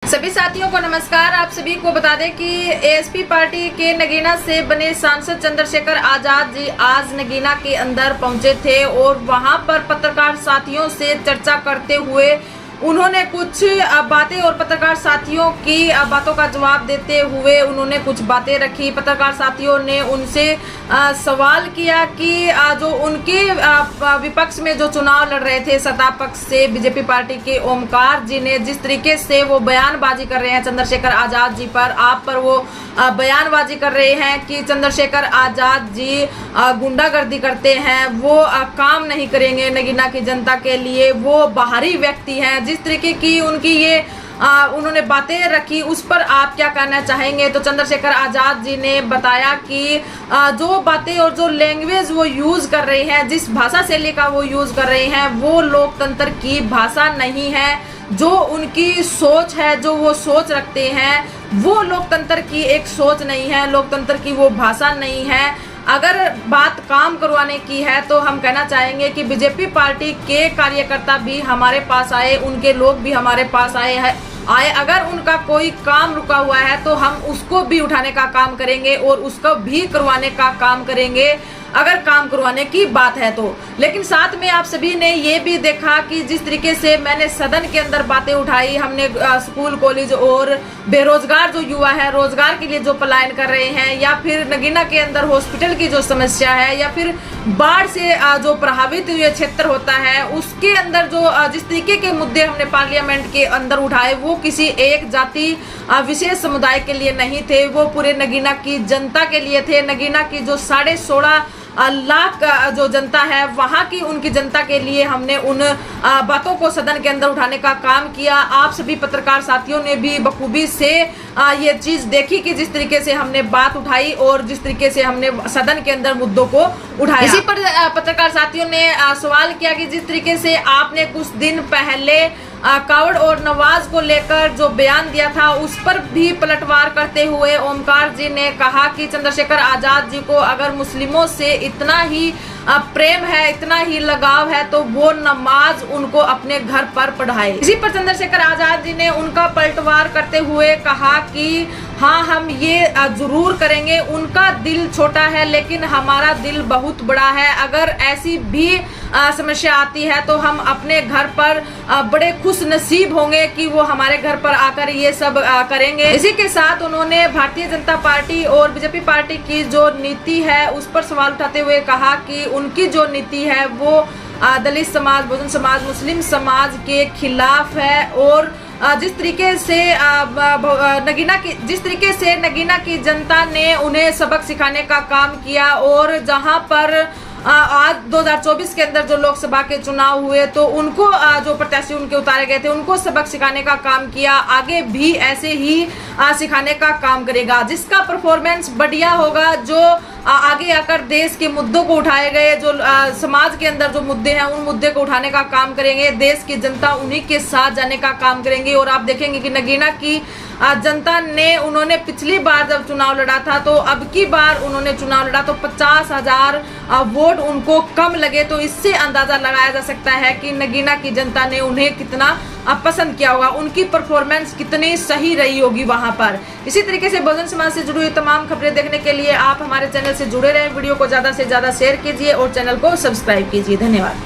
सभी साथियों को नमस्कार। आप सभी को बता दें कि एएसपी पार्टी के नगीना से बने सांसद चंद्रशेखर आजाद जी आज नगीना के अंदर पहुंचे थे और वहां पर पत्रकार साथियों से चर्चा करते हुए उन्होंने कुछ बातें और पत्रकार साथियों की बातों का जवाब देते हुए उन्होंने कुछ बातें रखी। पत्रकार साथियों ने उनसे सवाल किया कि जो उनके विपक्ष में जो चुनाव लड़ रहे थे सत्ता पक्ष से बीजेपी पार्टी के ओमकार जी ने जिस तरीके से वो बयानबाजी कर रहे हैं चंद्रशेखर आजाद जी पर, आप पर वो बयानबाजी कर रहे हैं कि चंद्रशेखर आजाद जी गुंडागर्दी करते हैं, वो काम नहीं करेंगे नगीना की जनता के लिए, वो बाहरी व्यक्ति हैं। जिस तरीके की उनकी ये उन्होंने बातें रखी उस पर आप क्या कहना चाहेंगे? तो चंद्रशेखर आजाद जी ने बताया कि जो बातें और जो लैंग्वेज वो यूज कर रहे हैं, जिस भाषा शैली का वो यूज कर रहे हैं, वो लोकतंत्र की भाषा नहीं है। जो उनकी सोच है, जो वो सोच रखते हैं, वो लोकतंत्र की एक सोच नहीं है, लोकतंत्र की वो भाषा नहीं है। अगर बात काम करवाने की है तो हम कहना चाहेंगे कि बीजेपी पार्टी के कार्यकर्ता भी हमारे पास आए, उनके लोग भी हमारे पास आए। अगर उनका कोई काम रुका हुआ है तो हम उसको भी उठाने का काम करेंगे और उसको भी करवाने का काम करेंगे अगर काम करवाने की बात है तो। लेकिन साथ में आप सभी ने ये भी देखा कि जिस तरीके से मैंने सदन के अंदर बातें उठाई, हमने स्कूल कॉलेज और बेरोजगार जो युवा है रोजगार के लिए जो पलायन कर रहे हैं, या फिर नगीना के अंदर हॉस्पिटल की जो समस्या है, या फिर बाढ़ से जो प्रभावित ये क्षेत्र होता है उसके अंदर जो जिस तरीके के मुद्दे हमने पार्लियामेंट के अंदर उठाए वो किसी एक जाति विशेष समुदाय के लिए नहीं थे, वो पूरे नगीना की जनता के लिए थे। नगीना की जो 16.5 लाख जो जनता है वहां की उनकी जनता के लिए हमने उन बातों को सदन के अंदर उठाने का काम किया। आप सभी पत्रकार साथियों ने भी बखूबी से ये चीज देखी कि जिस तरीके से हमने बात उठाई और जिस तरीके से हमने सदन के अंदर मुद्दों को उठाया। इसी पर पत्रकार साथियों ने सवाल किया कि जिस तरीके से आपने कुछ दिन पहले कावड़ और नवाज को लेकर जो बयान दिया था उस पर भी पलटवार करते हुए ओमकार जी ने कहा कि चंद्रशेखर आजाद जी को अगर मुस्लिमों से इतना ही प्रेम है, इतना ही लगाव है तो वो नमाज उनको अपने घर पर पढ़ाए। इसी पर चंद्रशेखर आजाद जी ने उनका पलटवार करते हुए कहा कि हाँ, हम ये जरूर करेंगे, उनका दिल छोटा है लेकिन हमारा दिल बहुत बड़ा है। अगर ऐसी भी समस्या आती है तो हम अपने घर पर बड़े खुश नसीब होंगे कि वो हमारे घर पर आकर ये सब करेंगे। इसी के साथ उन्होंने भारतीय जनता पार्टी और बीजेपी पार्टी की जो नीति है उस पर सवाल उठाते हुए कहा कि उनकी जो नीति है वो दलित समाज, बहुजन समाज, मुस्लिम समाज के खिलाफ है। और जिस तरीके से नगीना की जनता ने उन्हें सबक सिखाने का काम किया और जहां पर आज 2024 के अंदर जो लोकसभा के चुनाव हुए तो उनको जो प्रत्याशी उनके उतारे गए थे उनको सबक सिखाने का काम किया, आगे भी ऐसे ही सिखाने का काम करेगा। जिसका परफॉर्मेंस बढ़िया होगा, जो आगे आकर देश के मुद्दों को उठाए गए, जो समाज के अंदर जो मुद्दे हैं उन मुद्दे को उठाने का काम करेंगे, देश की जनता उन्हीं के साथ जाने का काम करेंगे। और आप देखेंगे कि नगीना की जनता ने उन्होंने पिछली बार जब चुनाव लड़ा था तो अब की बार उन्होंने चुनाव लड़ा तो 50,000 वोट उनको कम लगे। तो इससे अंदाजा लगाया जा सकता है कि नगीना की जनता ने उन्हें कितना पसंद किया होगा, उनकी परफॉर्मेंस कितनी सही रही होगी वहां पर। इसी तरीके से बहुजन समाज से जुड़ी हुई तमाम खबरें देखने के लिए आप हमारे चैनल से जुड़े रहें। वीडियो को ज्यादा से ज्यादा शेयर कीजिए और चैनल को सब्सक्राइब कीजिए। धन्यवाद।